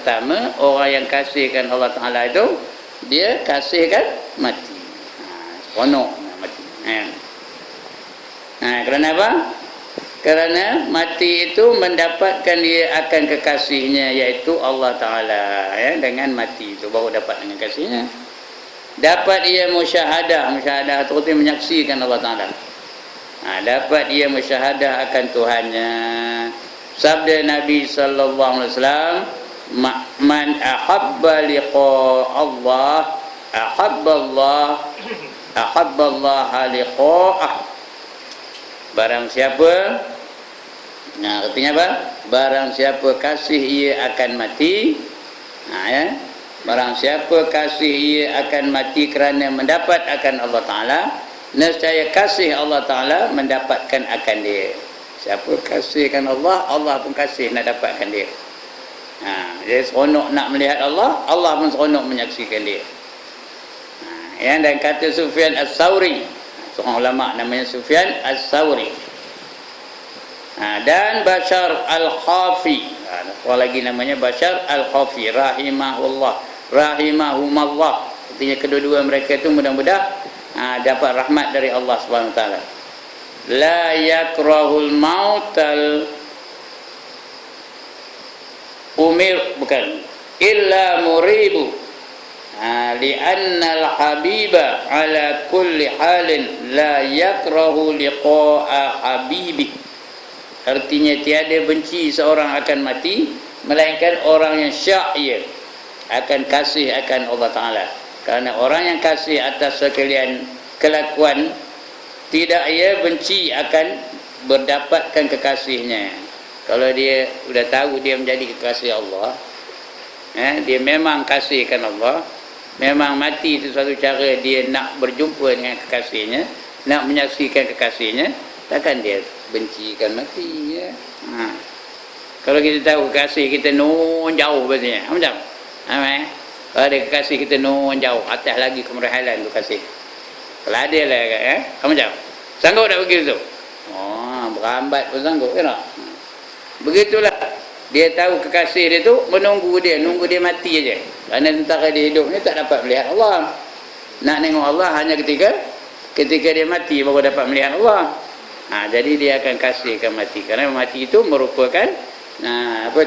pertama, orang yang kasihkan Allah Ta'ala itu, dia kasihkan mati. Seronok mati. Kerana apa? Kerana mati itu mendapatkan dia akan kekasihnya, iaitu Allah Ta'ala. Dengan mati itu baru dapat dengan kasihnya. Dapat ia musyahadah. Musyahadah itu menyaksikan Allah Ta'ala. Dapat ia musyahadah akan Tuhannya. Sabda Nabi sallallahu alaihi wasallam, man ahabba liqa Allah ahabballah liqa'ah. Barang siapa, artinya apa? Barang siapa kasih ia akan mati. Barang siapa kasih ia akan mati kerana mendapat akan Allah Ta'ala, nescaya kasih Allah Ta'ala mendapatkan akan dia. Siapa kasihkan Allah, Allah pun kasih nak dapatkan dia. Dia seronok nak melihat Allah, Allah pun seronok menyaksikan dia. Dan kata Sufyan As-Sawri, seorang ulama namanya Sufyan As-Sawri, dan Bashar Al-Khafi, orang lagi namanya Bashar Al-Khafi, rahimahumallah. Artinya kedua-dua mereka itu mudah-mudahan dapat rahmat dari Allah Subhanahu Wa Taala. La yakrahul mautal illa muribu, li'annal habiba ala kulli halin la yakrahu liqa'a habibi. Artinya tiada benci seorang akan mati melainkan orang yang syak akan kasih akan Allah Ta'ala. Kerana orang yang kasih atas sekalian kelakuan, tidak ia benci akan berdapatkan kekasihnya. Kalau dia sudah tahu dia menjadi kekasih Allah, dia memang kasihkan Allah, memang mati itu satu cara dia nak berjumpa dengan kekasihnya, nak menyaksikan kekasihnya, takkan dia bencikan mati. Kalau kita tahu kekasih kita nun jauh biasanya, macam kalau ada kekasih kita nun jauh, atas lagi kemerahalan tu kasih. Kalau ada lah macam sanggup tak begitu? Berambat pun sanggup kan tak? Begitulah, dia tahu kekasih dia tu menunggu dia, nunggu dia mati aja. Kerana tentara dia hidup ni tak dapat melihat Allah. Nak tengok Allah hanya ketika dia mati baru dapat melihat Allah. Jadi dia akan kasihkan mati. Kerana mati itu merupakan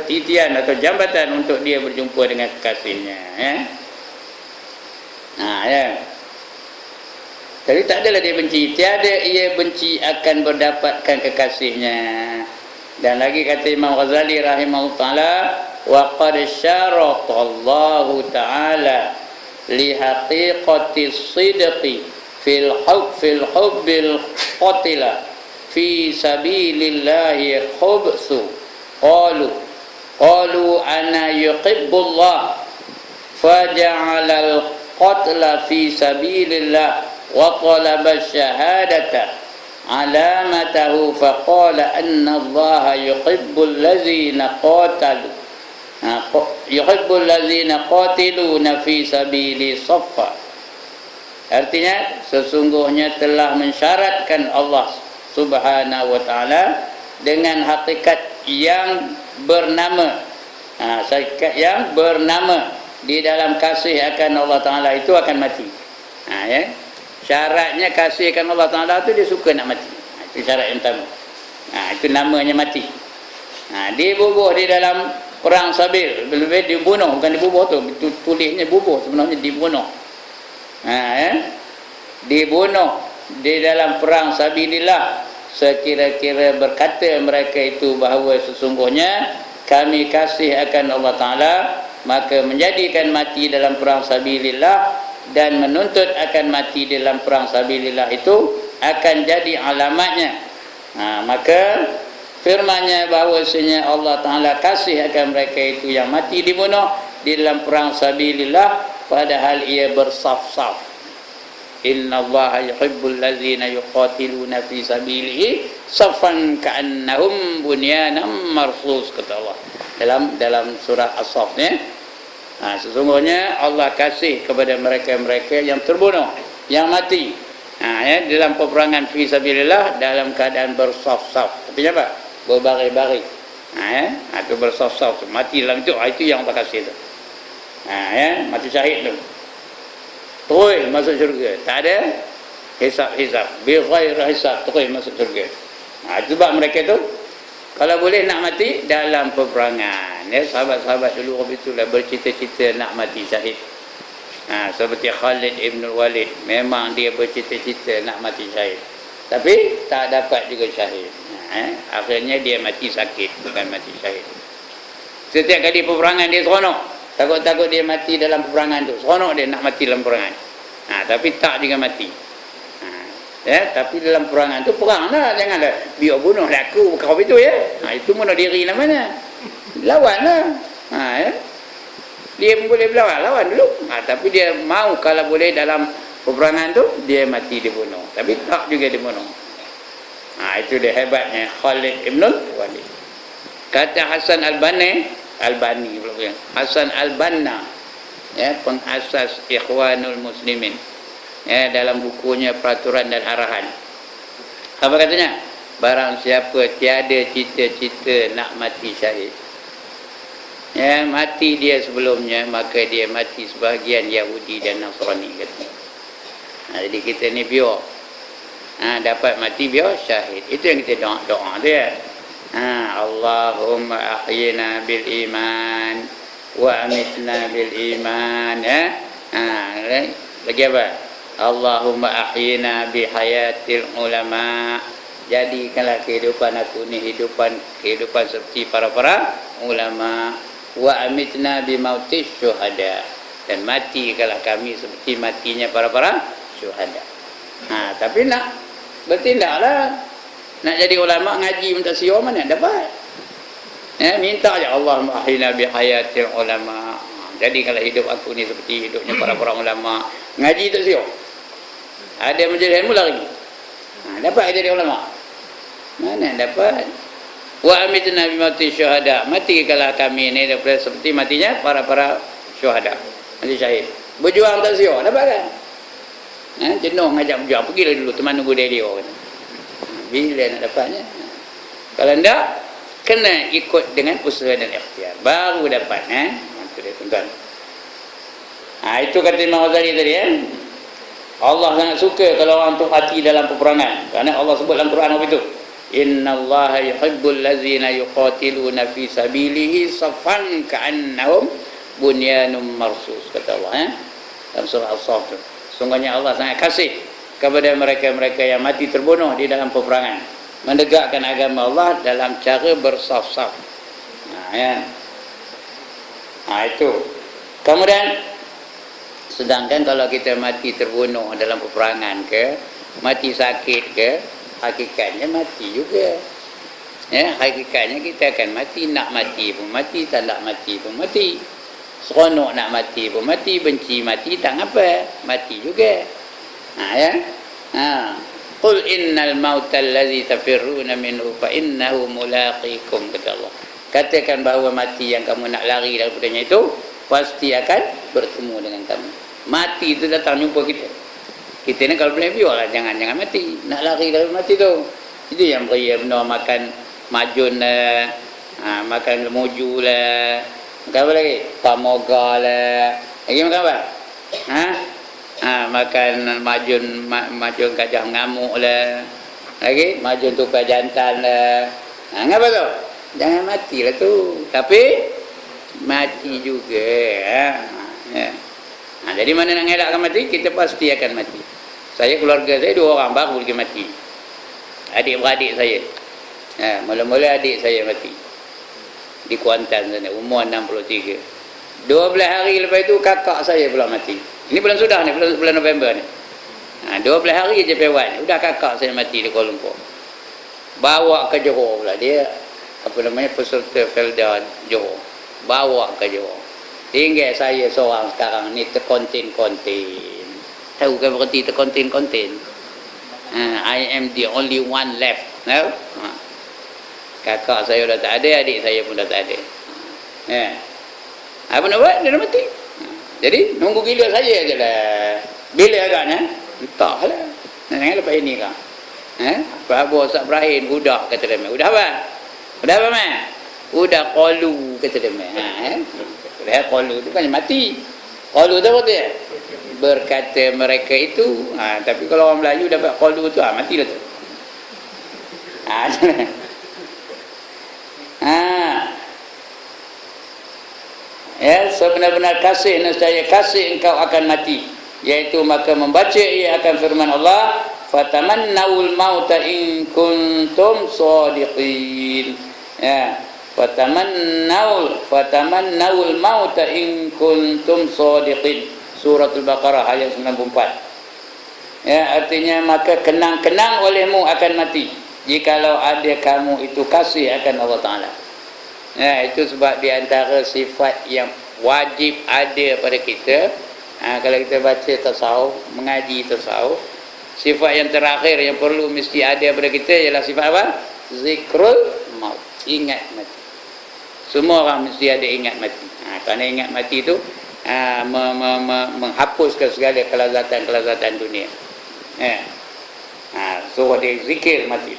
titian atau jambatan untuk dia berjumpa dengan kekasihnya. Jadi tak adalah dia benci, tiada ia benci akan berdapatkan kekasihnya. Dan lagi kata Imam Ghazali rahimahullah ta'ala, wa qad syarata Allah ta'ala li haqiqati sidqi fil hubbil qatila fi sabilillahi khubsu qalu ana yuhibbullah faja'ala al-qatla fi sabilillah wa talaba syahadata alamatahu faqala anna Allah yuhibbul ladzina qatiluna fi sabili saffa. Artinya sesungguhnya telah mensyaratkan Allah Subhanahu wa taala dengan hakikat yang bernama di dalam kasih akan Allah Ta'ala itu akan mati. Syaratnya kasihkan Allah Ta'ala itu dia suka nak mati. Itu syarat yang pertama. Itu namanya mati. Dibubuh di dalam perang Sabil. Lebih dibunuh, bukan dibubuh tu. Itu tulisnya bubuh, sebenarnya dibunuh. Dibunuh di dalam perang Sabilillah. Sekira-kira berkata mereka itu bahawa sesungguhnya kami kasih akan Allah Ta'ala, maka menjadikan mati dalam perang Sabilillah dan menuntut akan mati dalam perang Sabilillah itu akan jadi alamatnya. Maka firman-Nya bahawasanya Allah Ta'ala kasih akan mereka itu yang mati dibunuh di dalam perang Sabilillah padahal ia bersaf-saf. Inna Allaha yuhibbul ladzina yuqatiluna fi sabilihi saffan ka'annahum bunyanun marsus, kata Allah dalam surah As-Saff ni. Sesungguhnya Allah kasih kepada mereka-mereka yang terbunuh, yang mati dalam peperangan fi sabilillah dalam keadaan bersaf-saf. Artinya apa? Berbaris-baris. Itu bersaf-saf tu. Mati dalam itu, itu yang Allah kasih tu. Mati syahid tu. Terus masuk syurga. Tak ada hisab-hisab. Bi ghairi hisab, terus masuk syurga. Itu sebab mereka tu kalau boleh nak mati dalam peperangan. Sahabat-sahabat dulu waktu itulah bercita-cita nak mati syahid. Seperti Khalid ibn Walid, memang dia bercita-cita nak mati syahid. Tapi tak dapat juga syahid. Akhirnya dia mati sakit, bukan mati syahid. Setiap kali peperangan dia seronok. Takut-takut dia mati dalam peperangan tu. Seronok dia nak mati dalam peperangan. Tapi tak juga mati. Tapi dalam peperangan tu perang lah. Janganlah biar bunuh aku kau itu itu bunuh diri namanya. Lawan lah. Dia boleh berlawan, lawan dulu. Tapi dia mau kalau boleh dalam peperangan tu dia mati dibunuh. Tapi tak juga dibunuh. Itu dia hebatnya Khalid ibn Walid. Kata Hasan Albani Hasan Al-Banna, pengasas Ikhwanul Muslimin, dalam bukunya Peraturan dan Arahan. Apa katanya? Barang siapa tiada cita-cita nak mati syahid, mati dia sebelumnya, maka dia mati sebahagian Yahudi dan Nasrani, katanya. Jadi kita ni biar dapat mati biar syahid. Itu yang kita doa dia. Allahumma ahyina bil iman wa amitna bil iman. Lagi apa? Allahumma ahyina bi hayatil ulama. Jadikanlah kehidupan aku ni kehidupan seperti para ulama. Wa amitna bi mautis syuhada. Dan matikanlah kami seperti matinya para syuhada. Tapi nak bertindaklah. Nak jadi ulama ngaji minta siwa mana dapat? Minta je Allahumma ahyina bi hayatil ulama. Jadi kalau hidup aku ni seperti hidupnya para ulama, ngaji tak siwa. Ada menjadi ilmu lagi. Dapat jadi ulama. Mana dapat? Wa amitna bi mauti syuhada. Mati kalau kami ni daripada seperti matinya para syuhada. Mati syahid. Berjuang tak siwa, dapat kan? Jenuh ngajak berjuang, pergilah dulu teman nunggu dia kata. Bila nak dapatnya? Kalau tidak, kena ikut dengan usaha dan ikhtiar. Baru dapat. Itu dia tuan-tuan. Itu kata Imam Ghazali tadi. Allah sangat suka kalau orang tu hati dalam peperangan. Kerana Allah sebut dalam Quran apa itu? Inna Allah yuhibbul lazina yuqatiluna fi sabilihi safan ka'annahum bunyanum marsus. Kata Allah. Dalam surah As-Saff. Sungguhnya Allah sangat kasih kepada mereka-mereka yang mati terbunuh di dalam peperangan, menegakkan agama Allah dalam cara bersaf-saf. Itu. Kemudian sedangkan kalau kita mati terbunuh dalam peperangan ke, mati sakit ke, hakikatnya mati juga. Hakikatnya kita akan mati, nak mati pun mati, tak nak mati pun mati. Seronok nak mati pun mati, benci mati tak apa, mati juga. Qul innal mautal ladzi tafirruna minhu fa innahu mulaqikum, kata Allah. Katakan bahawa mati yang kamu nak lari daripadanya itu pasti akan bertemu dengan kamu. Mati itu datang jumpa kita. Kita ni kalau boleh biarlah, jangan mati. Nak lari dari mati tu. Itu yang beria benar, makan majun lah, makan lemuju lah. Makan apa lagi? Pamoga lah. Lagi makan apa? Makan majun gajah mengamuk lah. Lagi majun tupai jantan lah. Ngapa tu? Jangan matilah tu. Tapi mati juga. Jadi mana nak elakkan mati? Kita pasti akan mati. Saya, keluarga saya 2 orang baru lagi mati. Adik-beradik saya. Mula-mula adik saya mati di Kuantan sana, umur 63. 12 hari lepas itu kakak saya pula mati. Ini bulan sudah ni, bulan November ni. 12 hari je pewan. Sudah kakak saya mati di Kuala Lumpur. Bawa ke Johor pula. Dia peserta Felda Johor. Bawa ke Johor. Tinggal saya seorang sekarang ni terkonten-konten. Tahu kan berarti terkonten-konten? I am the only one left. Tahu? Kakak saya dah tak ada, adik saya pun dah tak ada. Apa nak buat? Dia dah mati. Jadi nunggu gila saya je lah. Bila agaknya? Entahlah. Jangan lepas ini kan. Pak Abu Ustaz Ibrahim udah, kata dia. Udah apa? Udah apa, man? Udah qalu kata dia. Dah qalu tu kan mati. Qalu tu apa dia? Berkata mereka itu. Tapi kalau orang Melayu dapat qalu tu matilah tu. Ya, sebenar-benar kasih nescaya kasih engkau akan mati, yaitu maka membaca ia akan firman Allah, fatamannawul mauta in kuntum shadiqin. Ya, fatamannawul mauta in kuntum shadiqin. Suratul Baqarah ayat 94. Ya, artinya maka kenang-kenang olehmu akan mati jikalau ada kamu itu kasih akan Allah Taala. Ya, itu sebab di antara sifat yang wajib ada pada kita. Kalau kita baca tasawuf, mengaji tasawuf, sifat yang terakhir yang perlu mesti ada pada kita ialah sifat apa? Zikrul maut, ingat mati. Semua orang mesti ada ingat mati. Kerana ingat mati itu menghapuskan segala kelazatan dunia. Suruh dia zikir mati.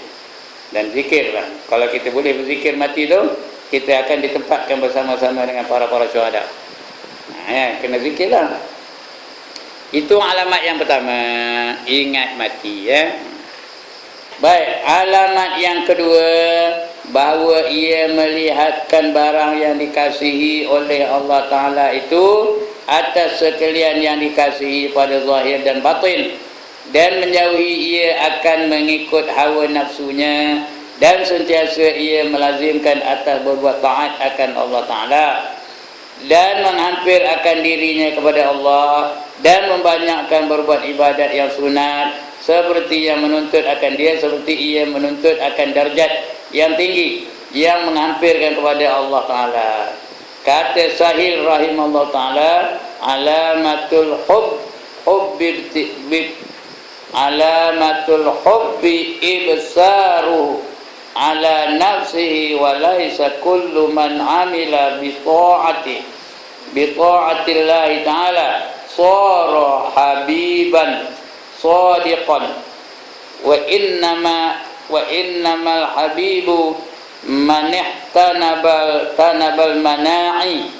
Dan zikirlah. Kalau kita boleh berzikir mati tu, kita akan ditempatkan bersama-sama dengan para syuhada. Kena zikirlah. Itu alamat yang pertama, ingat mati. Baik, alamat yang kedua, bahawa ia melihatkan barang yang dikasihi oleh Allah Ta'ala itu atas sekalian yang dikasihi pada zahir dan batin, dan menjauhi ia akan mengikut hawa nafsunya, dan sentiasa ia melazimkan atas berbuat taat akan Allah Ta'ala, dan menghampir akan dirinya kepada Allah, dan membanyakkan berbuat ibadat yang sunat, seperti yang menuntut akan dia, seperti ia menuntut akan darjat yang tinggi, yang menghampirkan kepada Allah Ta'ala. Kata Sahil rahimahullah Ta'ala, alamatul hubbi ibsaruhu ala nafsihi wa laisa kullu man amila bi ta'atillahi ta'ala sara habiban sadiqan wa innamal habibu man ihtanabal manahi.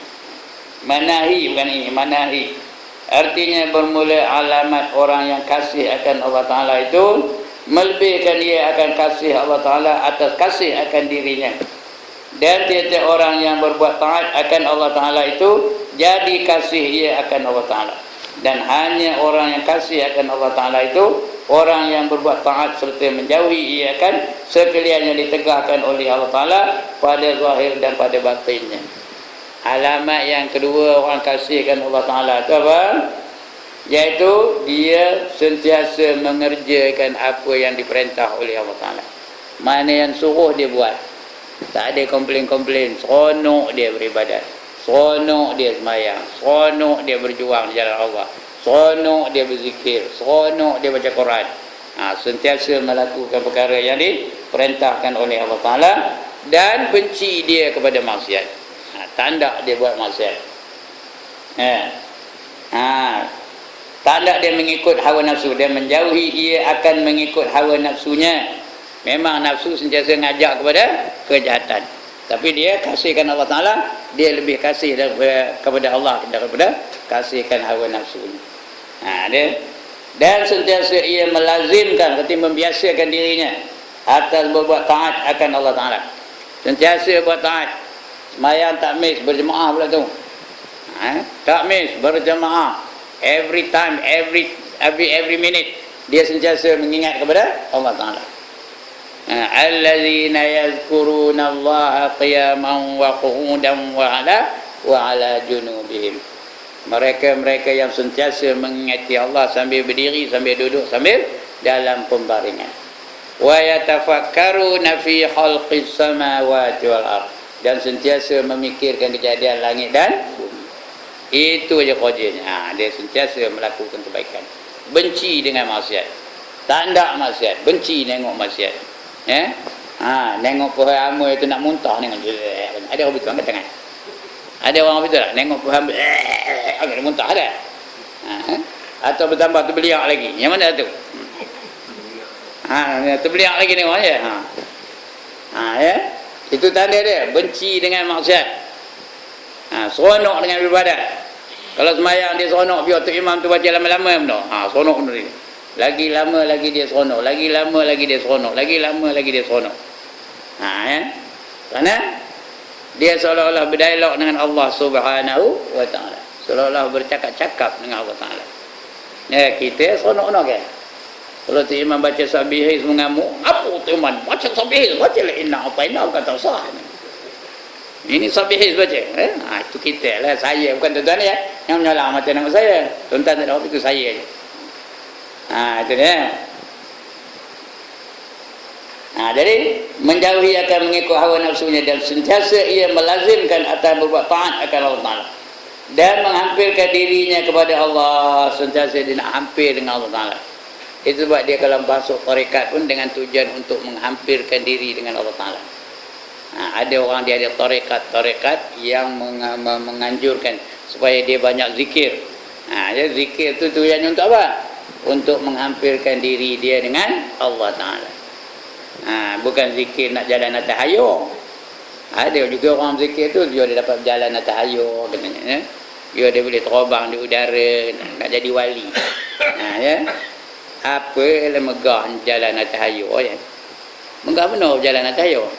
Artinya bermula alamat orang yang kasih akan Allah Ta'ala itu melebihkan dia akan kasih Allah Ta'ala atas kasih akan dirinya. Dan tiap-tiap orang yang berbuat taat akan Allah Ta'ala itu jadi kasih ia akan Allah Ta'ala. Dan hanya orang yang kasih akan Allah Ta'ala itu orang yang berbuat taat serta menjauhi ia akan sekalian yang ditegakkan oleh Allah Ta'ala pada zahir dan pada batinnya. Alamat yang kedua orang kasihkan Allah Ta'ala itu apa? Iaitu dia sentiasa mengerjakan apa yang diperintah oleh Allah Ta'ala. Mana yang suruh dia buat, tak ada komplain-komplain. Seronok dia beribadat, seronok dia sembahyang, seronok dia berjuang di jalan Allah, seronok dia berzikir, seronok dia baca Quran. Sentiasa melakukan perkara yang diperintahkan oleh Allah Ta'ala, dan benci dia kepada maksiat. Tanda dia buat maksiat. Tanda dia mengikut hawa nafsu, dia menjauhi ia akan mengikut hawa nafsunya. Memang nafsu sentiasa ngajak kepada kejahatan, tapi dia kasihkan Allah Ta'ala, dia lebih kasih kepada Allah daripada kasihkan hawa nafsunya. Dan sentiasa ia melazimkan, arti membiasakan dirinya atas berbuat taat akan Allah Ta'ala. Sentiasa buat taat. Sembahyang tak miss, berjemaah pula tu. Tak miss, berjemaah. Every time, every minute, dia sentiasa mengingat kepada Allah Ta'ala. Allazina yazkuruna Allaha qiyaman wa qu'udan wa ala junubihim. Mereka yang sentiasa mengingati Allah sambil berdiri, sambil duduk, sambil dalam pembaringan. Wa yatafakkaruna fi khalqis samawati wal ardh. Dan sentiasa memikirkan kejadian langit dan bumi. Itu aja kerjanya. Dia sentiasa melakukan kebaikan, benci dengan maksiat, tak nak maksiat, benci tengok maksiat. Nengok pohon hama itu nak muntah, tengok. Ada orang betul angkat tangan. Ada orang betul tak? Nengok pohon hama angkat muntah ada. Atau bertambah terbeliak lagi. Yang mana tu? Terbeliak lagi tengok ya. Itu tanda dia, benci dengan maksiat. Seronok dengan ibadat. Kalau semayang dia seronok, biar tu imam tu baca lama-lama pun tak. Seronok pun dia. Lagi lama lagi dia seronok, lagi lama lagi dia seronok, lagi lama lagi dia seronok. Kerana dia seolah-olah berdialog dengan Allah Subhanahu wa taala. Seolah-olah bercakap-cakap dengan Allah taala. Ya, kita seronok kan. Kalau tu imam baca sabihis mengamuk, apa tu imam baca sabihis, baca la inna ataina kata sah. Ini sabihis baca. Itu kita lah, saya bukan tuan-tuan ya. Yang menyalah macam nama saya. Tuan-tuan tak tahu itu saya je. Itu dia. Jadi menjauhi akan mengikut hawa nafsunya dan sentiasa ia melazimkan atas berbuat taat akan Allah Taala dan menghampirkan dirinya kepada Allah, sentiasa dia nak hampir dengan Allah Taala. Itu sebab dia kalau masuk tarekat pun dengan tujuan untuk menghampirkan diri dengan Allah Taala. Ada orang dia ada tarekat yang menganjurkan supaya dia banyak zikir. Jadi zikir tu tujuannya untuk apa? Untuk menghampirkan diri dia dengan Allah Taala. Bukan zikir nak jalan atas hayur. Ada juga orang zikir tu dia dapat jalan atas hayur katanya, dia boleh terbang di udara, nak jadi wali. Ya. Apa lah megah jalan atas hayur ya. Megah benar jalan atas hayur.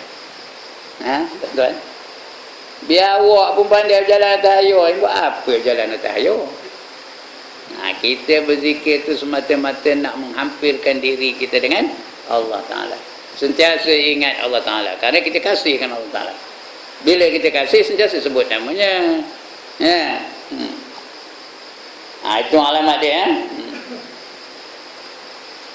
Tuan. Biar awak pun pandai jalan atas hayur, buat apa jalan atas hayur? Kita berzikir tu semata-mata nak menghampirkan diri kita dengan Allah Taala. Sentiasa ingat Allah Ta'ala kerana kita kasihkan Allah Ta'ala. Bila kita kasih, sentiasa sebut namanya. Itu alamat dia.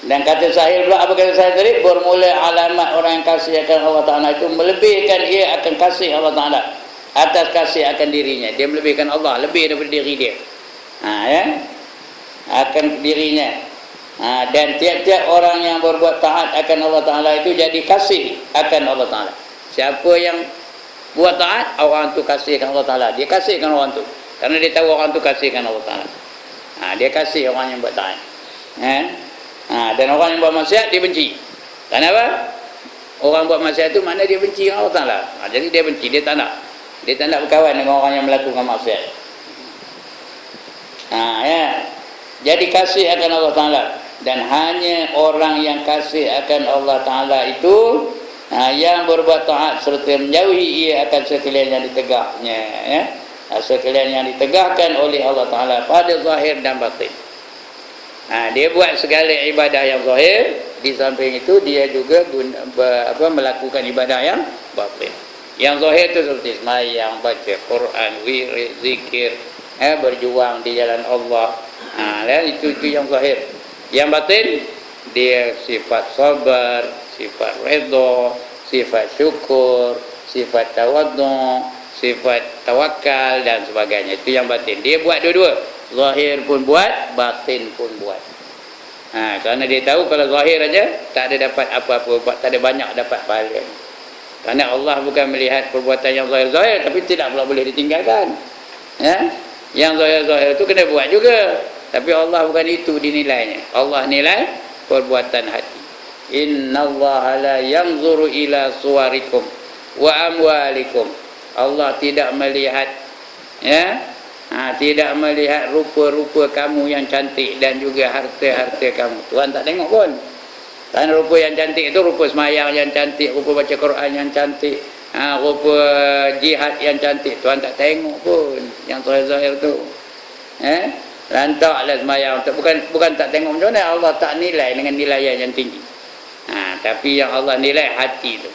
Dan kata Sahih pula, apa kata Sahih tadi? Bermula alamat orang yang kasih akan Allah Ta'ala itu melebihkan ia akan kasih Allah Ta'ala atas kasih akan dirinya. Dia melebihkan Allah lebih daripada diri dia. Akan dirinya. Dan tiap-tiap orang yang berbuat taat akan Allah Ta'ala itu jadi kasih akan Allah Ta'ala. Siapa yang buat taat, orang tu kasihkan Allah Ta'ala. Dia kasihkan orang tu kerana dia tahu orang tu kasihkan Allah Ta'ala. Dia kasih orang yang buat taat. Dan orang yang buat maksiat dia benci. Kenapa? Orang buat maksiat tu mana dia benci dengan Allah Ta'ala. Jadi dia benci, dia tak nak berkawan dengan orang yang melakukan maksiat. Jadi kasih akan Allah Ta'ala. Dan hanya orang yang kasih akan Allah Ta'ala itu yang berbuat taat serta menjauhi ia akan sekalian yang ditegaknya, sekalian yang ditegakkan oleh Allah Ta'ala pada zahir dan batin. Dia buat segala ibadah yang zahir, di samping itu dia juga melakukan ibadah yang batin. Yang zahir itu seperti sembahyang, baca Quran, wirid, zikir, berjuang di jalan Allah. Itu yang zahir. Yang batin dia sifat sabar, sifat redha, sifat syukur, sifat tawaddu, sifat tawakal dan sebagainya. Itu yang batin. Dia buat dua-dua. Zahir pun buat, batin pun buat. Kerana dia tahu kalau zahir aja tak ada dapat apa-apa, tak ada banyak dapat pahala. Kerana Allah bukan melihat perbuatan yang zahir-zahir, tapi tidak pula boleh ditinggalkan. Yang zahir-zahir itu kena buat juga. Tapi Allah bukan itu dinilainya. Allah nilai perbuatan hati. Innallaha la yanzuru ila suwarikum wa amwalikum. Allah tidak melihat tidak melihat rupa-rupa kamu yang cantik dan juga harta-harta kamu. Tuhan tak tengok pun. Kan rupa yang cantik itu rupa semayang yang cantik, rupa baca Quran yang cantik, rupa jihad yang cantik. Tuhan tak tengok pun yang zahir-zahir tu. Lantaklah semayang. Bukan tak tengok macam mana. Allah tak nilai dengan nilaian yang tinggi. Tapi yang Allah nilai hati tu.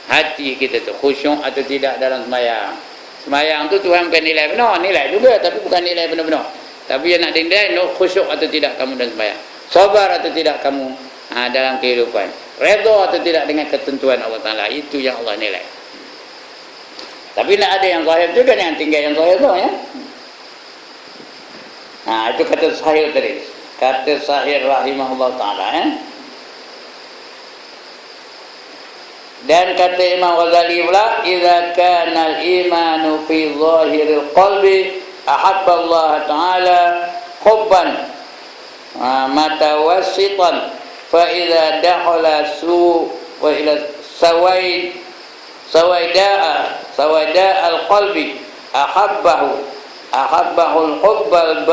Hati kita tu khusyuk atau tidak dalam semayang. Semayang tu Tuhan bukan nilai benar. Nilai juga tapi bukan nilai benar-benar. Tapi yang nak dinilai khusyuk atau tidak kamu dalam semayang. Sabar atau tidak kamu dalam kehidupan. Redha atau tidak dengan ketentuan Allah Ta'ala. Itu yang Allah nilai. Tapi nak ada yang zahir juga, jangan tinggal yang zahir tu ya. Itu kata Sahih tadi. Kata Sahih rahimahullah ta'ala. Dan kata Imam Ghazali pula, idza kana al-imanu fi zahiril qalbi ahabba Allah ta'ala hubban matawassitan fa idza dakhala wa ila sawada al-qalbi ahabbahul hubbal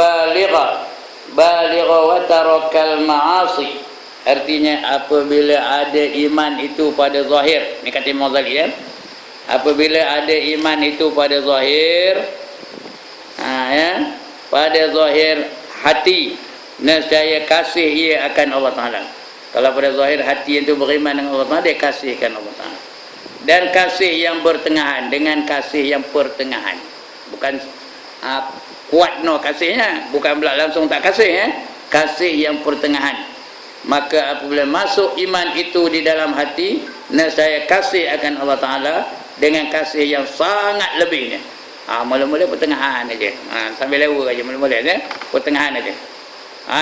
baligha wa tarakal ma'asi. Artinya apabila ada iman itu pada zahir, ni kata Imam Ghazali ya. Apabila ada iman itu pada zahir, pada zahir hati, nescaya kasih ia akan Allah Taala. Kalau pada zahir hati itu beriman dengan Allah Taala, dia kasihkan Allah Taala. Dan kasih yang bertengahan dengan kasih yang pertengahan. Bukan kuat kasihnya, bukan pula langsung tak kasih kasih yang pertengahan. Maka apabila masuk iman itu di dalam hati, nescaya kasih akan Allah Taala dengan kasih yang sangat lebihnya. Mula-mula pertengahan aja. Sambil lewa aja mula-mula pertengahan aja.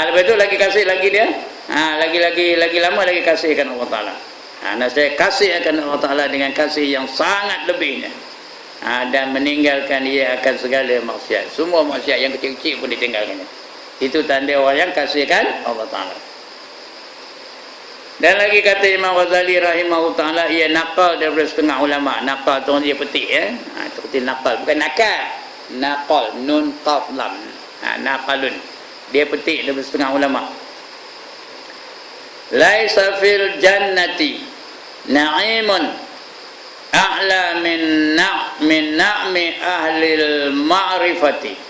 Lepas tu lagi kasih lagi dia. Lagi lama lagi kasihkan Allah Taala. Nescaya kasih akan Allah Taala dengan kasih yang sangat lebihnya. Dan meninggalkan ia akan segala maksiat. Semua maksiat yang kecil-kecil pun ditinggalkannya. Itu tanda orang yang kasihkan Allah Taala. Dan lagi kata Imam Ghazali rahimahullah ta'ala, ia nakal daripada setengah ulama. Nakal tu dia petik itu petik nakal, bukan nakal. Nakal, nun qaf lam. Nakalun. Dia petik daripada setengah ulama. Laisa fil jannati na'imun a'la min na'mi ahlil ma'rifati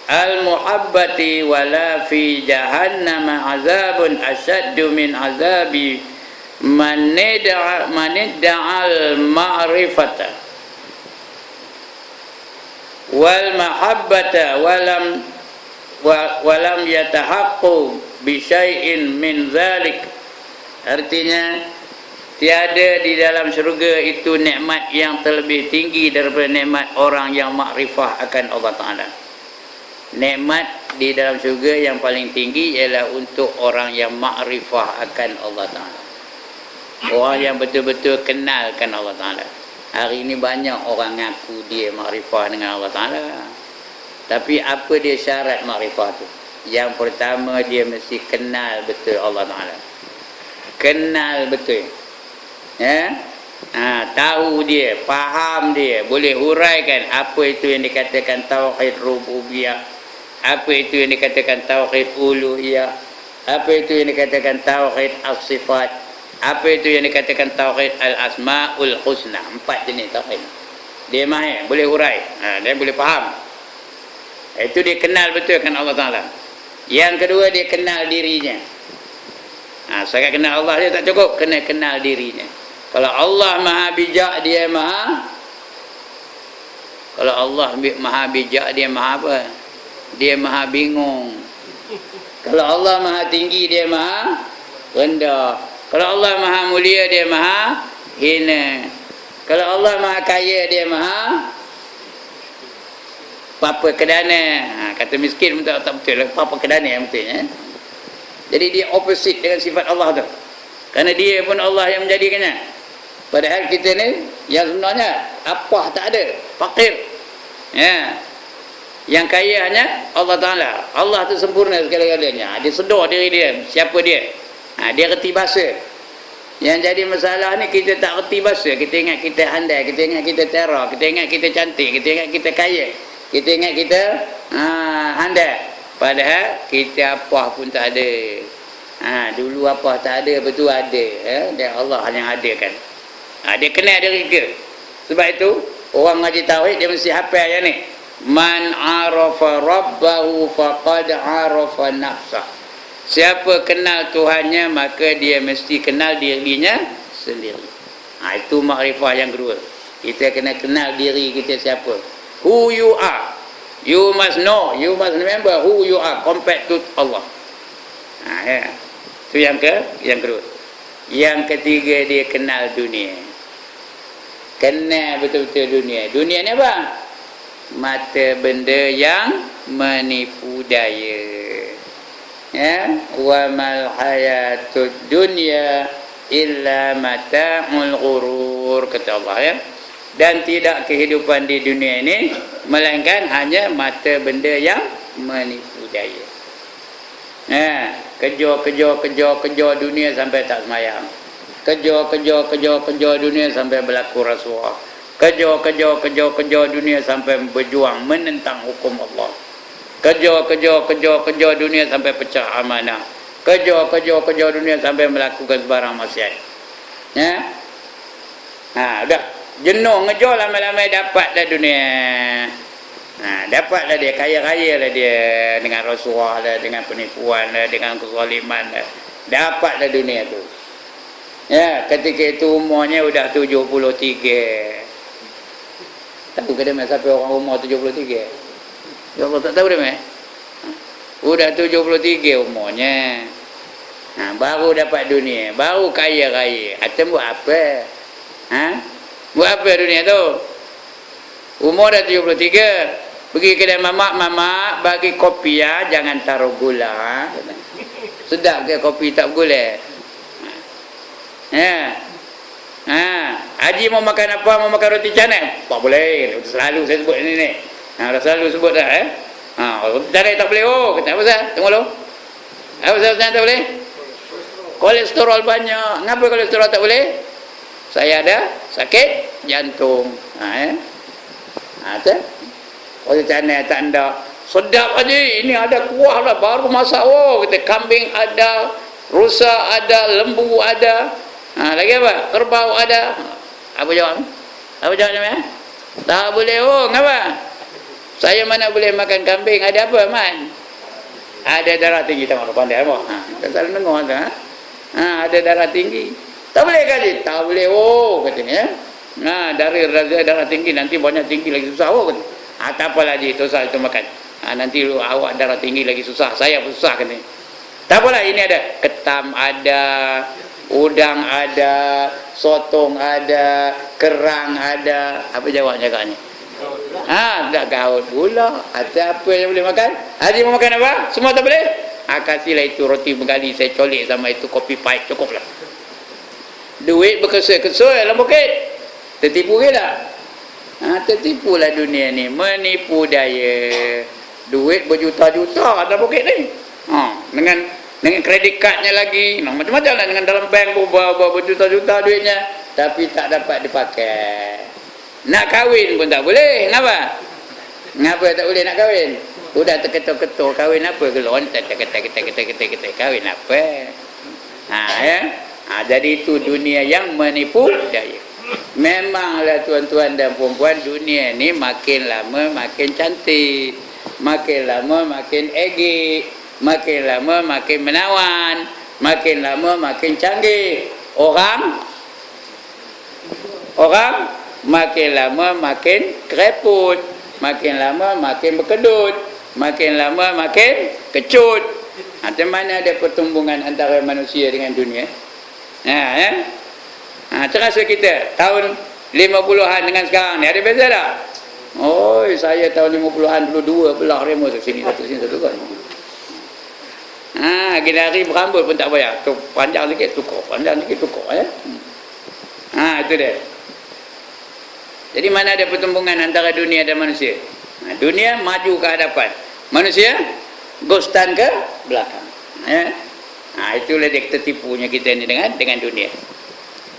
al-muhabbati wala fi jahannam azabun asyaddu min azabi man idda'al ma'rifata wal mahabbata walam yatahaqqu bi syai'in min zalik. Artinya tiada di dalam syurga itu nikmat yang terlebih tinggi daripada nikmat orang yang makrifah akan Allah Ta'ala. Nikmat di dalam syurga yang paling tinggi ialah untuk orang yang makrifah akan Allah Ta'ala. Orang yang betul-betul kenalkan Allah Ta'ala. Hari ini banyak orang ngaku dia makrifah dengan Allah Ta'ala. Tapi apa dia syarat makrifah tu? Yang pertama, dia mesti kenal betul Allah Ta'ala. Kenal betul. Tahu dia, faham dia, boleh huraikan apa itu yang dikatakan tauhid rububiyah, apa itu yang dikatakan tauhid uluhiyah, apa itu yang dikatakan tauhid as-sifat, apa itu yang dikatakan tauhid al-asmaul husna. 4 jenis tauhid. Dia mahir, boleh hurai, dia boleh faham. Itu dia kenal betul kan Allah Ta'ala. Yang kedua, dia kenal dirinya. Sangat kenal Allah dia tak cukup, kena kenal dirinya. Kalau Allah maha bijak, dia maha. Kalau Allah maha bijak, dia maha apa? Dia maha bingung. Kalau Allah maha tinggi, dia maha rendah. Kalau Allah maha mulia, dia maha hina. Kalau Allah maha kaya, dia maha papa kedana. Kata miskin pun tak betul lah. Papa kedana yang betul. Jadi dia opposite dengan sifat Allah tu. Kerana dia pun Allah yang menjadikannya. Padahal kita ni yang sebenarnya apa tak ada, fakir. Yang kaya hanya Allah Ta'ala. Allah tu sempurna segala-galanya. Dia sedar diri dia, siapa dia. Dia reti bahasa. Yang jadi masalah ni kita tak reti bahasa. Kita ingat kita handai, kita ingat kita terah, kita ingat kita cantik, kita ingat kita kaya, kita ingat kita handai. Padahal kita apa pun tak ada. Dulu apa tak ada, betul ada. Dan Allah yang adakan. Dia kenal diri ke. Sebab itu orang ngaji tauhid dia mesti hafal yang ni. Man arafa rabbahu faqad arafa nafsah. Siapa kenal Tuhannya, maka dia mesti kenal dirinya sendiri. Itu makrifah yang kedua. Kita kena kenal diri kita siapa. Who you are. You must know, you must remember who you are compared to Allah. Itu yang kedua. Yang ketiga, dia kenal dunia. Kenal betul-betul dunia. Dunia ni apa? Mata benda yang menipu daya. Wa mal hayatud dunya illa mata'ul ghurur, kata Allah Dan tidak kehidupan di dunia ini melainkan hanya mata benda yang menipu daya. Kejar dunia sampai tak semayang. Kejar dunia sampai berlaku rasuah. Kejar dunia sampai berjuang menentang hukum Allah. Kejar dunia sampai pecah amanah. Kejar dunia sampai melakukan sebarang maksiat. Ya. Dah jenuh ngejar lama-lama dapatlah dunia. Dapatlah dia, kaya-kaya lah dia dengan rasuah lah, dengan penipuan lah, dengan kezaliman lah. Dapatlah dunia tu. Ya, ketika itu umurnya sudah 73. Tahu ke dia siapa orang umur 73? Ya Allah, tak tahu dia. Sudah 73 umurnya. Baru dapat dunia, baru kaya-kaya. Atem buat apa? Buat apa dunia tu? Umur dah 73. Pergi kedai mamak bagi kopi ya, jangan taruh gula. Sedap ke kopi tak gula? Haji mau makan apa? Mau makan roti canai? Tak boleh. Selalu saya sebut ni. Dah selalu sebut dah. Roti canai tak boleh. Kata apa sah? Tunggu dulu. Apa sah tak boleh? Kolesterol banyak. Kenapa kolesterol tak boleh? Saya ada sakit jantung. Roti canai tak ada. Sedap Haji. Ini ada kuah lah. Baru masak. Kata kambing ada. Rusa ada. Lembu ada. Lagi apa? Kerbau ada. Apa jawab? Apa jawabnya? Tak boleh. Kenapa? Saya mana boleh makan kambing? Ada apa, Man? Ada darah tinggi. Tak mahu pandai apa? Tak salah dengar. Ada darah tinggi. Tak boleh kali? Tak boleh. Katanya. Dari darah tinggi. Nanti banyak tinggi lagi susah. Katanya. Tak apa lagi. Itu salah itu makan. Nanti awak darah tinggi lagi susah. Saya pun susah katanya. Tak apalah. Ini ada. Ketam ada. Udang ada, sotong ada, kerang ada. Apa jawabnya kakaknya? Tak gaut pula. Ada apa yang boleh makan? Haji mau makan apa? Semua tak boleh? Kasihlah itu roti bergali saya colik sama itu kopi pahit, cukuplah. Duit berkesoi-kesoi dalam bukit. Tertipu ke tak? Tertipulah dunia ni. Menipu daya. Duit berjuta-juta dalam bukit ni. Dengan kredit cardnya lagi, macam-macam lah, dengan dalam bank berjuta-juta duitnya, tapi tak dapat dipakai. Nak kahwin pun tak boleh. Kenapa? Kenapa tak boleh nak kahwin? Sudah terketul-ketul, kahwin apa? Gelon, kita kahwin apa? Jadi itu dunia yang menipu daya. Memanglah tuan-tuan dan puan-puan, dunia ni makin lama makin cantik, makin lama makin egik. Makin lama makin menawan, makin lama makin canggih. Orang makin lama makin kereput, makin lama makin berkedut, makin lama makin kecut. Macam mana ada pertumbungan antara manusia dengan dunia? Terasa kita tahun 50-an dengan sekarang ni ada beza tak? Saya tahun 50-an dulu 2 belah remo sini satu kan. Gila hari berambut pun tak payah. Panjang sikit tukar, panjang sikit tukar. Itu dia. Jadi mana ada pertumbungan antara dunia dan manusia? Dunia maju ke hadapan, manusia ghostan ke belakang. Itulah dia tertipunya kita ni dengan dunia.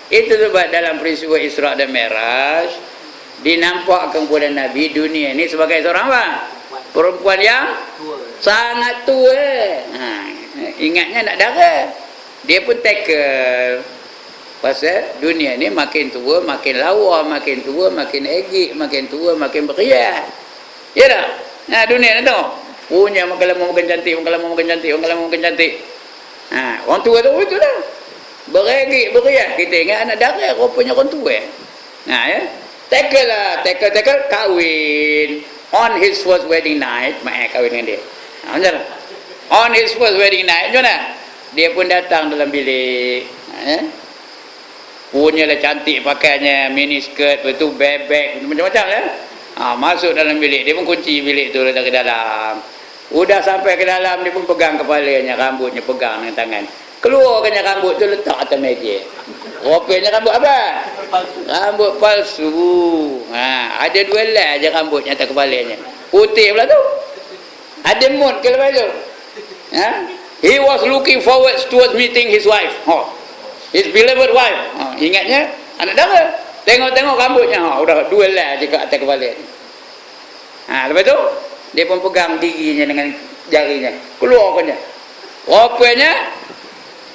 Itu sebab dalam peristiwa Isra dan Mi'raj dinampakkan kepada Nabi dunia ni sebagai seorang apa? Perempuan yang sangat tua. Ingatnya nak darah. Dia pun tackle. Pasal dunia ni makin tua makin lawa, makin tua makin egik, makin tua makin beriah. Ya tak? Dunia ni tu punya makin lama makin cantik, makin lama makin cantik, makin lama makin cantik. Orang tua tu betul lah. Beregik beriah. Kita ingat anak darah rupanya orang tua. Tackle lah, tackle kahwin. On his first wedding night, mak kahwin dengan dia. Macam mana? On his first wedding night, macam mana? Dia pun datang dalam bilik. Punyalah cantik pakaiannya, mini skirt, betul bebek, macam-macam lah. Masuk dalam bilik, dia pun kunci bilik tu dari dalam. Udah sampai ke dalam, dia pun pegang kepalanya, rambutnya pegang dengan tangan. Keluarkannya rambut tu letak atas meja. Rupanya rambut apa? Rambut palsu. Ada 2 helai je rambutnya atas kepalanya. Putih pula tu. Ada mood ke lepas tu? He was looking forward towards meeting his wife. his beloved wife. Ingatnya anak dara. Tengok-tengok rambutnya, udah 2 helai je kat atas kepala ni. Lepas tu dia pun pegang giginya dengan jarinya, keluarkannya. Rupanya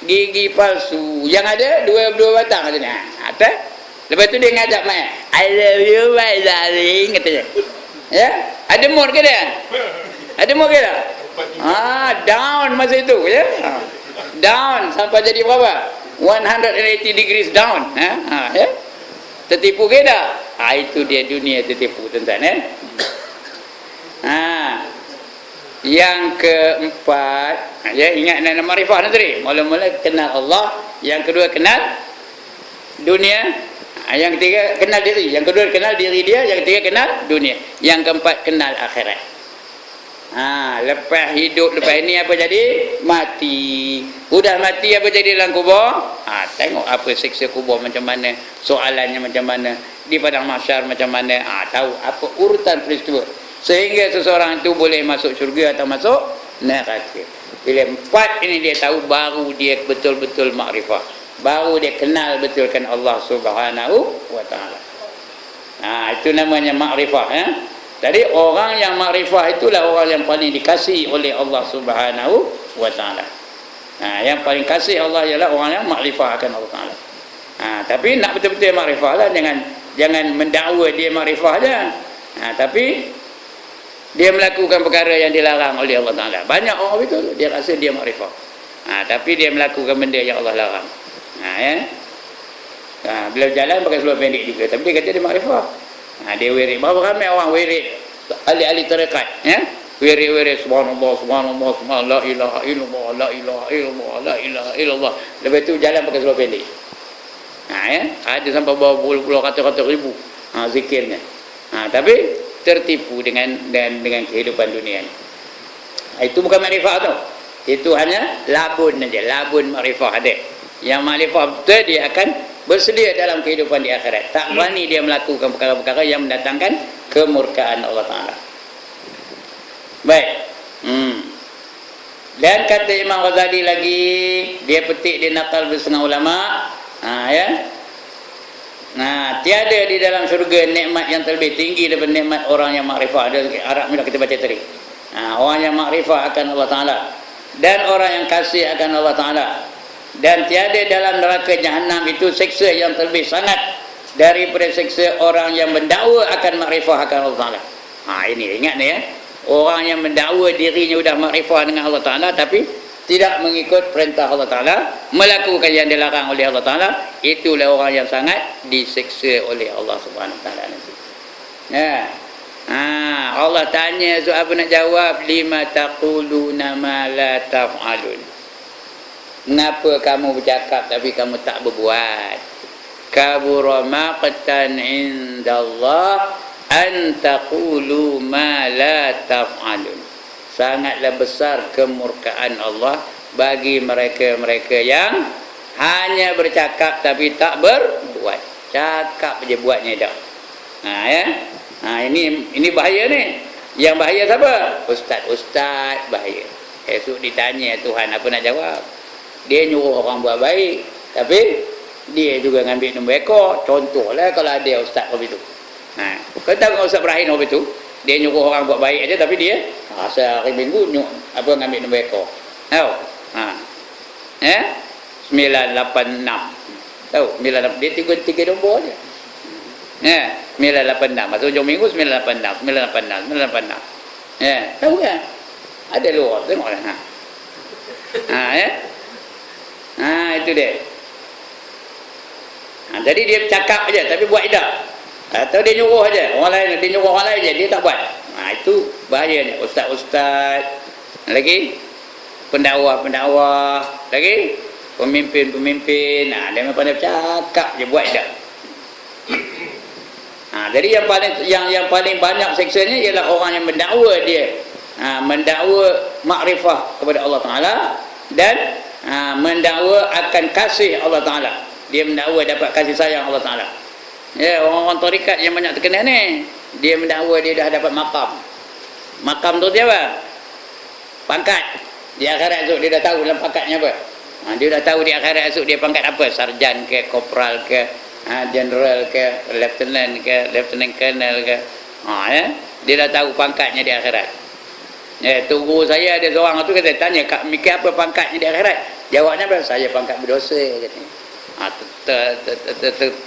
gigi palsu yang ada dua batang katanya. Atas. Lepas tu dia ngajak main, I love you my darling, katanya. Ya, ada mood ke dia? Ada mood ke tak? Down masa itu, ya. Down sampai jadi berapa? 180 degrees down. Ya. Tertipu ke tak? Itu dia dunia tertipu, tuan-tuan, ya. Yang keempat, ya, ingat nama makrifah tadi. Mula-mula kenal Allah, yang kedua kenal dunia, yang ketiga kenal diri, yang kedua kenal diri dia, yang ketiga kenal dunia, yang keempat kenal akhirat. Lepas hidup, lepas ini apa jadi? Mati. Udah mati apa jadi dalam kubur? Tengok apa siksa kubur macam mana, soalannya macam mana, di padang mahsyar macam mana. Tahu apa urutan peristiwa sehingga seseorang itu boleh masuk syurga atau masuk neraka. Bila 4 ini dia tahu, baru dia betul-betul makrifah, baru dia kenal betulkan Allah Subhanahu wa taala. Itu namanya makrifah, ya. Jadi orang yang makrifah itulah orang yang paling dikasihi oleh Allah Subhanahu wa taala. Yang paling kasih Allah ialah orang yang makrifah akan Allah taala. Tapi nak betul-betul makrifah lah, jangan mendakwa dia makrifah aja. Tapi dia melakukan perkara yang dilarang oleh Allah taala. Banyak orang betul dia rasa dia makrifah. Tapi dia melakukan benda yang Allah larang. Ya. Bila jalan pakai seluar pendek juga, tapi dia kata dia makrifah. Dia wirid. Berapa ramai orang wirid ahli-ahli tarekat, ya? Wirid subhanallah subhanallah subhanallah, la ilaha illallah la ilaha illallah la ilaha illallah. Lepas tu jalan pakai seluar pendek. Ya, ada sampai berpuluh-puluh kata-kata ribu zikirnya. Tapi tertipu dengan kehidupan dunia ni. Itu bukan makrifah tu. Itu hanya labun saja, labun makrifah ada. Yang makrifah betul dia akan bersedia dalam kehidupan di akhirat. Tak berani dia melakukan perkara-perkara yang mendatangkan kemurkaan Allah Ta'ala. Baik. Dan kata Imam Ghazali lagi, dia petik, dia nakal bersetengah ulama. Ya. Tiada di dalam syurga nikmat yang terlebih tinggi daripada nikmat orang yang makrifah. Ada Arab ni kita baca tadi. Orang yang makrifah akan Allah Ta'ala dan orang yang kasih akan Allah Ta'ala. Dan tiada dalam neraka Jahannam itu siksa yang terlebih sangat daripada siksa orang yang mendakwa akan makrifah akan Allah Ta'ala. Ini ingat ni, ya. Orang yang mendakwa dirinya sudah makrifah dengan Allah Ta'ala tapi tidak mengikut perintah Allah Ta'ala, melakukan yang dilarang oleh Allah Ta'ala, itulah orang yang sangat disiksa oleh Allah Subhanahu Wa Ta'ala nanti. Allah tanya, so apa nak jawab? Lima taquluna ma la taf'alun. Kenapa kamu bercakap tapi kamu tak berbuat? Kabura maqtan indallah an taqulu ma la taf'alun. Sangatlah besar kemurkaan Allah bagi mereka-mereka yang hanya bercakap tapi tak berbuat. Cakap je, buatnya tak. Ya. Ini bahaya ni. Yang bahaya siapa? Ustaz bahaya. Esok ditanya Tuhan apa nak jawab. Dia nyuruh orang buat baik, tapi dia juga ngambil nombor ekor. Contohlah kalau ada ustaz begitu. Kau tahu Ustaz Ibrahim begitu? Dia nyuruh orang buat baik aja, tapi dia sehari minggu ngambil nombor ekor. Tahu? 986. Tahu? 986. Dia tiga nombor aja. 986. Masa hujung minggu 986. Tahu kan? Ada luar, tengoklah. Itu dia. Jadi dia cakap aja tapi buat tidak. Atau dia nyuruh aja orang lain, dia nyuruh orang lain aja, dia tak buat. Itu bahaya ni. Ustaz-ustaz, lagi pendakwa, lagi pemimpin. Dia memang pandai cakap je, buat tidak. Jadi yang paling banyak siksanya ialah orang yang mendakwa dia, mendakwa makrifah kepada Allah Ta'ala dan mendakwa akan kasih Allah Ta'ala. Dia mendakwa dapat kasih sayang Allah Ta'ala. Ya, orang-orang tarikat yang banyak terkenal ni, dia mendakwa dia dah dapat maqam. Maqam tu dia apa? Pangkat. Di akhirat tu dia dah tahu dalam pangkatnya apa. Dia dah tahu di akhirat esok dia pangkat apa, sarjan ke, kopral ke, general ke, lieutenant ke, lieutenant colonel ke. Ya. Dia dah tahu pangkatnya di akhirat. Ya, tu guru saya ada seorang tu kata, tanya, Kak mikir apa pangkatnya di akhirat? Jawabnya apa? Saya pangkat berdosa katanya.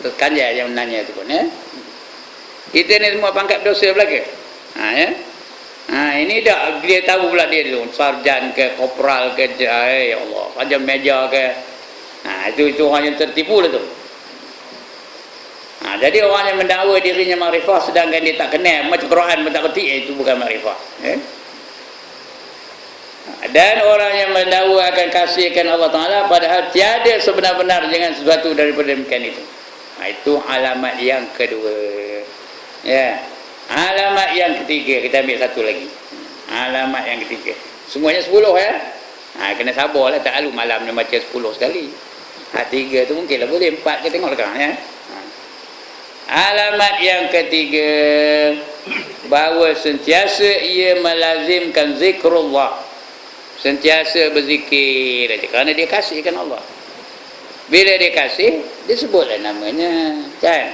Terkanjai yang menanya tu pun ya. Kita ni semua pangkat berdosa belaka. Ya. Ini dah dia tahu pula dia tu sarjan ke, kopral ke, ya Allah, sarjan meja ke. Itu orang yang tertipu lah tu. Jadi orang yang mendakwa dirinya makrifah sedangkan dia tak kenal macam Quran pun tak ketik, itu bukan makrifah. Dan orang yang mendakwa akan kasihkan Allah Ta'ala padahal tiada sebenar-benar dengan sesuatu daripada demikian itu. Itu alamat yang kedua. Ya. Alamat yang ketiga, kita ambil satu lagi. Alamat yang ketiga. Semuanya 10 ya. Kena sabarlah, tak lalu malam dia baca 10 sekali. 3 tu mungkinlah boleh, 4 kita tengok sekarang ya. Alamat yang ketiga, bahawa sentiasa ia melazimkan zikrullah, sentiasa berzikir aja kerana dia kasihkan Allah. Bila dia kasih, dia sebutlah namanya kan.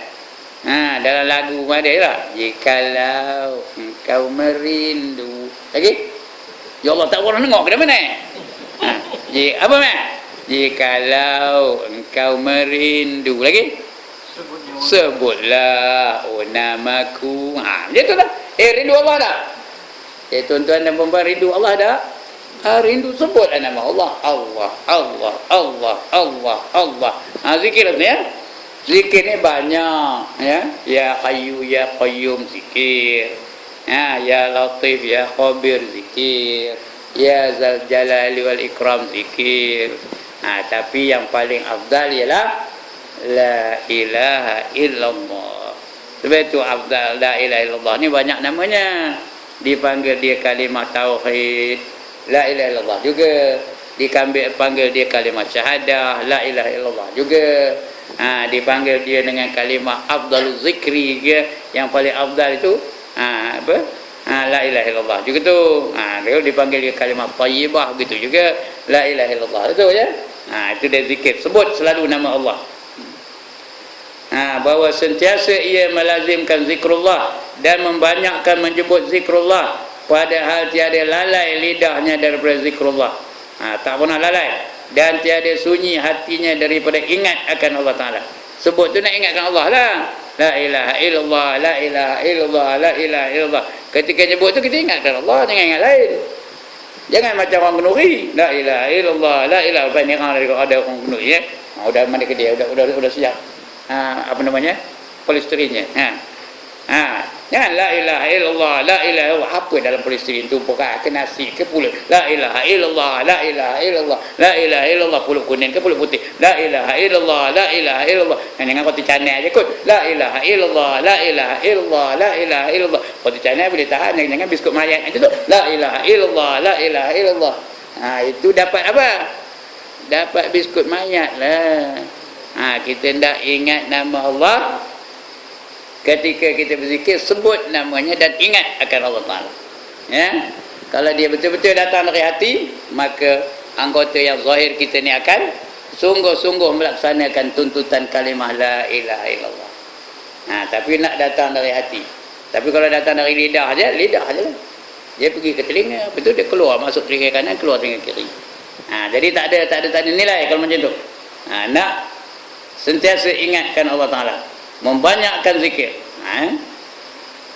Dalam lagu ada lah, jikalau engkau merindu lagi, ya Allah tak orang dengar ke mana. Apa mak? Jikalau engkau merindu lagi, sebutlah namaku. Macam tu lah. Rindu Allah tak? Tuan-tuan dan perempuan, rindu Allah tak? Rindu, sebutlah nama Allah. Allah, Allah, Allah, Allah, Allah. Zikir tu ya. Zikir ni banyak ya. Ya Hayyu ya Qayyum zikir. Ya Latif ya Khabir zikir. Ya Zal Jalali wal Ikram zikir. Tapi yang paling afdal ialah la ilaha illallah. Sebab itu afdal la ilaha illallah ni banyak namanya. Dipanggil dia kalimah tauhid, la ilaha illallah juga. Dipanggil dia kalimah syahadah, la ilaha illallah juga. Dipanggil dia dengan kalimah afdaluz zikri dia, yang paling afdal itu apa? La ilaha illallah juga tu. Dia dipanggil dia kalimah thayyibah begitu juga, la ilaha illallah itu ya. Itu dia zikir, sebut selalu nama Allah. Bahawa sentiasa ia melazimkan zikrullah dan membanyakkan menyebut zikrullah, padahal tiada lalai lidahnya daripada zikrullah. Tak pernah lalai dan tiada sunyi hatinya daripada ingat akan Allah Ta'ala. Sebut tu nak ingatkan Allah lah. La ilaha illallah, la ilaha illallah, la ilaha illallah. Ketika nyebut tu kita ingatkan Allah, jangan ingat lain. Jangan macam orang kenuri, la ilaha illallah, la ilaha illallah. Ada orang kenuri ya. Udah mandi ke dia, udah siap. Apa namanya? Polistirinnya. Jangan la ilaha illallah, la ilaha illallah. Apa dalam polistirin tu? Bukan ke nasi ke pulut. La ilaha illallah, la ilaha illallah, la ilaha illallah. Pulut kuning ke pulut putih. La ilaha illallah, la ilaha illallah. Jangan roti canai aje kot. La ilaha illallah, la ilaha illallah, la ilaha illallah. Roti canai boleh tahan, jangan biskut mayat itu tu. La ilaha illallah, la ilaha illallah. Itu dapat apa? Dapat biskut mayat lah. Kita hendak ingat nama Allah. Ketika kita berzikir, sebut namanya dan ingat akan Allah Ta'ala ya. Kalau dia betul-betul datang dari hati, maka anggota yang zahir kita ni akan sungguh-sungguh melaksanakan tuntutan kalimah la ilaha illallah. Tapi nak datang dari hati. Tapi kalau datang dari lidah aja lah. Dia pergi ke telinga, betul dia keluar, masuk telinga kanan, keluar telinga kiri. Jadi tak ada nilai kalau macam tu. Nak sentiasa ingatkan Allah Ta'ala, membanyakkan zikir,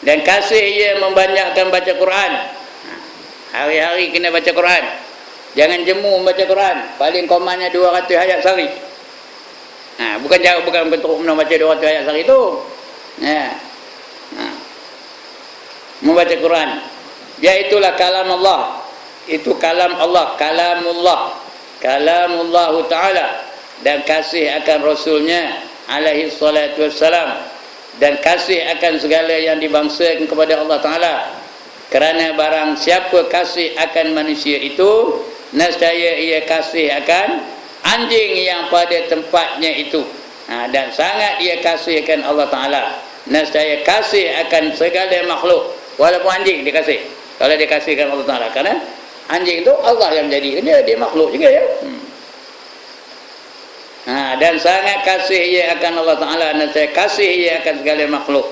dan kasih ia membanyakkan baca Quran. Hari-hari kena baca Quran, jangan jemu membaca Quran. Paling komannya 200 ayat sehari. Bukan bentuk membaca 200 ayat sehari itu membaca Quran. Iaitulah kalam Allah. Itu kalam Allah, kalamullah Ta'ala. Dan kasih akan Rasulnya alaihi salatu wassalam, dan kasih akan segala yang dibangsakan kepada Allah Ta'ala. Kerana barang siapa kasih akan manusia itu, nescaya ia kasih akan anjing yang pada tempatnya itu. Dan sangat ia kasih akan Allah Ta'ala, nescaya kasih akan segala makhluk. Walaupun anjing dia kasih, kalau dia kasihkan Allah Ta'ala, kerana anjing itu Allah yang menjadikan dia makhluk juga ya. Dan sangat kasih ia akan Allah Ta'ala, dan saya kasih ia akan segala makhluk.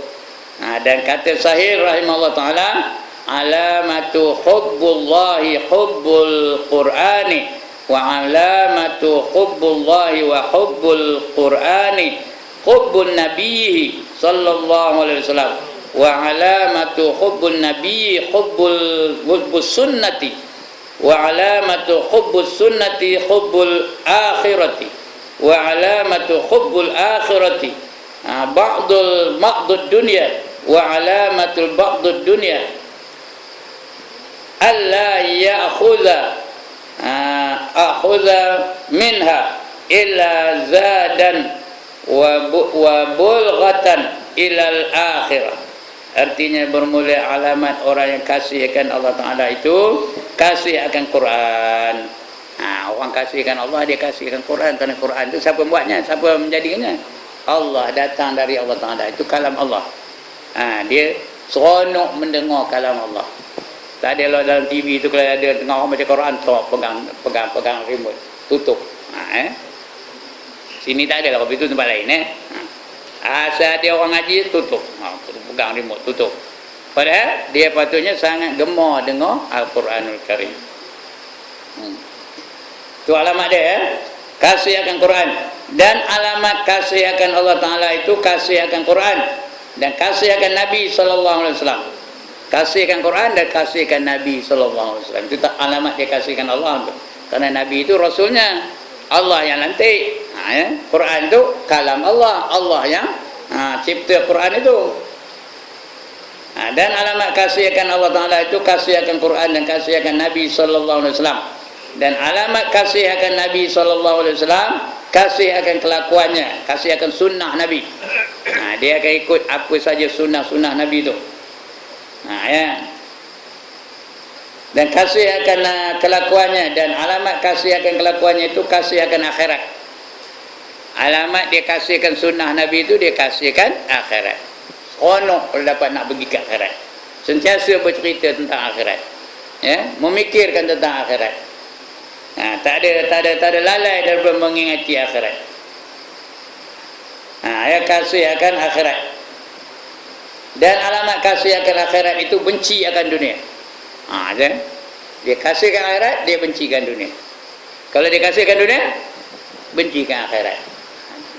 Dan kata Sahih rahimahullah Ta'ala, alamatu hubbullahi hubbul Qur'ani, wa alamatu hubbullahi wa hubbul Qur'ani hubbun nabiyyi sallallahu alaihi wasallam, wa alamatu hubbun nabiyyi hubbus sunnati, wa alamatu hubbus sunnati hubbul akhirati, wa alamatu hubbul akhirati ba'dud dunya, wa alamatul ba'dud dunya alla akhudha minha illa zadan wa bulghatan ilal akhirah. Artinya bermula alamat orang yang kasih akan Allah Ta'ala itu kasih akan Quran. Orang kasih akan Allah, dia kasih akan Quran. Kerana Quran itu siapa buatnya, siapa menjadikannya? Allah, datang dari Allah Ta'ala. Itu kalam Allah. Dia seronok mendengar kalam Allah. Tak ada lah dalam TV itu kalau ada tengah orang baca Quran, pegang remote, tutup. Sini tak ada lah, tapi itu tempat lain. Asal dia orang ngaji, tutup. Pegang remote, tutup. Padahal dia patutnya sangat gemar dengar Al-Quranul Karim. Itu alamat dia, kasih akan Quran. Dan alamat kasih akan Allah Ta'ala itu kasih akan Quran dan kasih akan Nabi SAW. Kasihkan Quran dan kasihkan Nabi SAW. Itu tak alamat dia kasihkan Allah tu. Kerana Nabi itu Rasulnya, Allah yang lantik. Quran itu kalam Allah, Allah yang cipta Quran itu. Dan alamat kasihkan Allah Ta'ala itu kasihkan Quran dan kasihkan Nabi SAW. Dan alamat kasihkan Nabi SAW kasih akan kelakuannya, kasih akan sunnah Nabi. Dia akan ikut apa saja sunnah-sunnah Nabi itu. Dan kasih akan kelakuannya, dan alamat kasih akan kelakuannya itu kasih akan akhirat. Alamat dia kasihkan sunnah Nabi itu dia kasihkan akhirat. Seronok kalau dapat nak pergi ke akhirat, sentiasa bercerita tentang akhirat, memikirkan tentang akhirat. Tak ada lalai dalam mengingati akhirat. Dia kasih akan akhirat. Dan alamat kasih akan akhirat itu benci akan dunia. Dia kasihkan akhirat, dia bencikan dunia. Kalau dia kasihkan dunia, bencikan akhirat.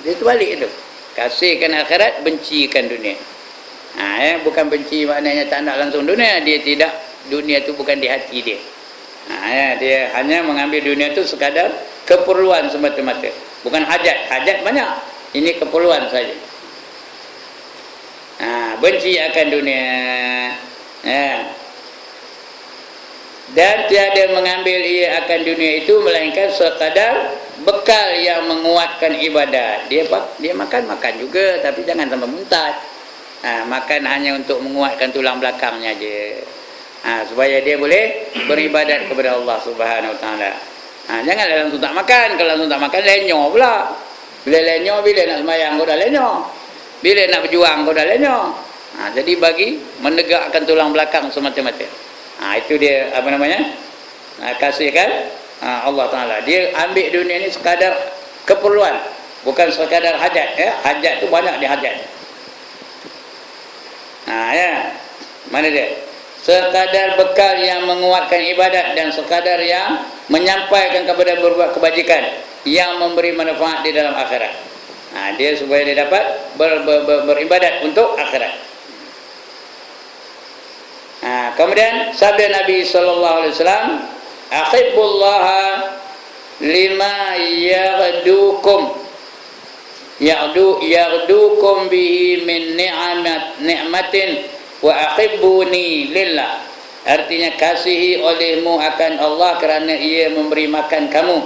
Dia itu balik itu. Kasihkan akhirat, bencikan dunia. Bukan benci maknanya tak nak langsung dunia. Dia tidak, dunia itu bukan di hati dia. Dia hanya mengambil dunia itu sekadar keperluan semata-mata. Bukan hajat. Hajat banyak. Ini keperluan saja. Benci akan dunia. Dan tiada mengambil ia akan dunia itu melainkan sekadar bekal yang menguatkan ibadat. Dia makan juga, tapi jangan sampai muntah. Makan hanya untuk menguatkan tulang belakangnya aja. Supaya dia boleh beribadat kepada Allah Subhanahu Wa Taala. Janganlah langsung tak makan. Kalau langsung tak makan, lenyo pula. Bila lenyo, bila nak sembahyang kau dah lenyo. Bila nak berjuang kau dah lenyo. Jadi bagi menegakkan tulang belakang semata-mata. Itu dia apa namanya? Kasihkan Allah Taala. Dia ambil dunia ni sekadar keperluan, bukan sekadar hajat. Hajat tu banyak dia hajat. Mana dia? Sekadar bekal yang menguatkan ibadat dan sekadar yang menyampaikan kepada berbuat kebajikan yang memberi manfaat di dalam akhirat. Dia supaya dia dapat beribadat untuk akhirat. Kemudian sabda Nabi sallallahu alaihi wasallam, "Akhibbullaha lima yaghdukum bihi min ni'matin wa ahibbuni lillah." Artinya kasihi olehmu akan Allah kerana ia memberi makan kamu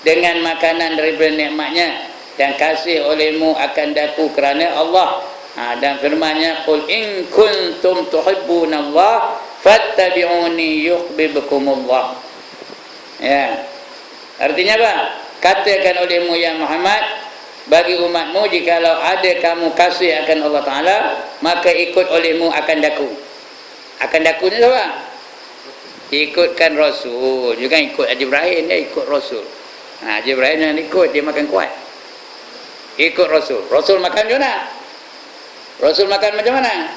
dengan makanan daripada nikmatnya, dan kasih olehmu akan daku kerana Allah. Dan firman-Nya, "Qul in kuntum tuhibbunallah fattabi'uni yuhibbukumullah." Artinya apa? Katakan olehmu ya Muhammad bagi umatmu, jikalau ada kamu kasih akan Allah Ta'ala, maka ikut olehmu akan daku. Akan daku ni apa? Ikutkan Rasul. Juga ikut Haji Ibrahim, dia ikut Rasul. Haji Ibrahim yang ikut, dia makan kuat. ikut Rasul. Rasul makan macam mana? Rasul makan macam mana?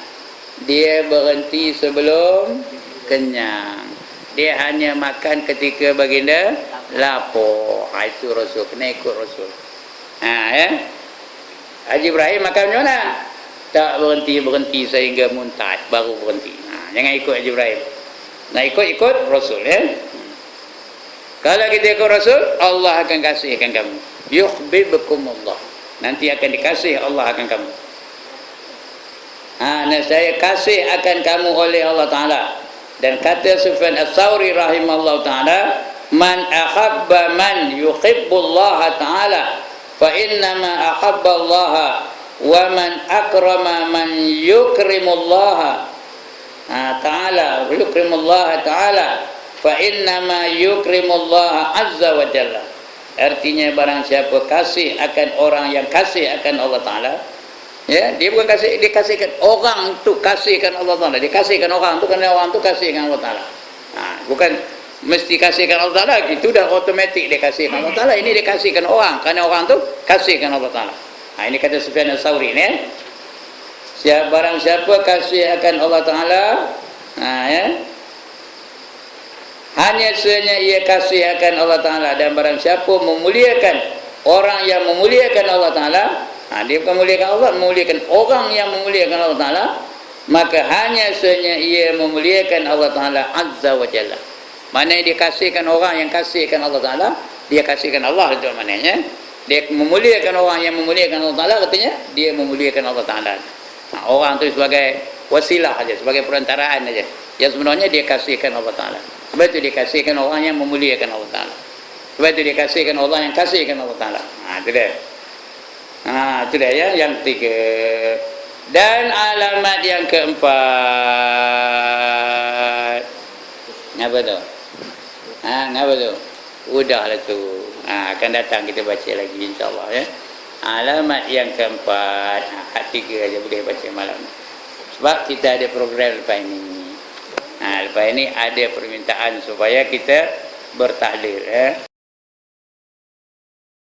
Dia berhenti sebelum kenyang. Dia hanya makan ketika baginda lapar. Itu Rasul, kena ikut Rasul. Ya. Haji Ibrahim makan macam mana? Tak berhenti sehingga muntah baru berhenti. Jangan ikut Haji Ibrahim. Nak ikut Rasul, ya. Kalau kita ikut Rasul, Allah akan kasihkan kamu. Yuhibbukumullah. Nanti akan dikasih Allah akan kamu. Saya kasih akan kamu oleh Allah Ta'ala. Dan kata Sufyan Ats-Tsauri rahimahullah Ta'ala, man ahabba man yuhibbullah Ta'ala fa innama ahabballaha wa man akrama man yukrimullah Ta'ala yukrimullah Ta'ala fa innama yukrimullah azza wa jalla. Artinya barang siapa kasih akan orang yang kasih akan Allah Ta'ala, ya, dia bukan kasih, dia kasihkan orang tu kasihkan Allah Ta'ala. Dia kasihkan orang tu kerana orang tu kasihkan Allah Ta'ala. Bukan mesti kasihkan Allah Ta'ala, itu dah automatik dia kasihkan Allah Ta'ala. Ini dia kasihkan orang kerana orang tu kasihkan Allah Ta'ala. Ini kata Sufyan Ats-Tsauri ni, ya. Barang siapa kasih akan Allah Ta'ala, ya, hanya sahaja ia kasih akan Allah Ta'ala. Dan barang siapa memuliakan orang yang memuliakan Allah Ta'ala, dia bukan memuliakan Allah, memuliakan orang yang memuliakan Allah Ta'ala, maka hanya sahaja ia memuliakan Allah Ta'ala azza wa jalla. Maknanya dia kasihkan orang yang kasihkan Allah Ta'ala, dia kasihkan Allah, itu maknanya. Dia memuliakan orang yang memuliakan Allah Ta'ala, katanya dia memuliakan Allah Ta'ala. Orang tu sebagai wasilah saja, sebagai perantaraan saja. Yang sebenarnya dia kasihkan Allah Ta'ala. Sebab itu dia kasihkan orang yang memuliakan Allah Ta'ala. Sebab itu dia kasihkan orang yang kasihkan Allah Ta'ala. Itu dia. Itu dia ya, yang ketiga. Dan alamat yang keempat. Apa tu? Apa tu? Udahlah tu. Akan datang kita baca lagi insyaAllah ya. Alamat yang keempat. Tiga aja boleh baca malam. Sebab kita ada program lepas ini. Lepas ini ada permintaan supaya kita bertahlil ya.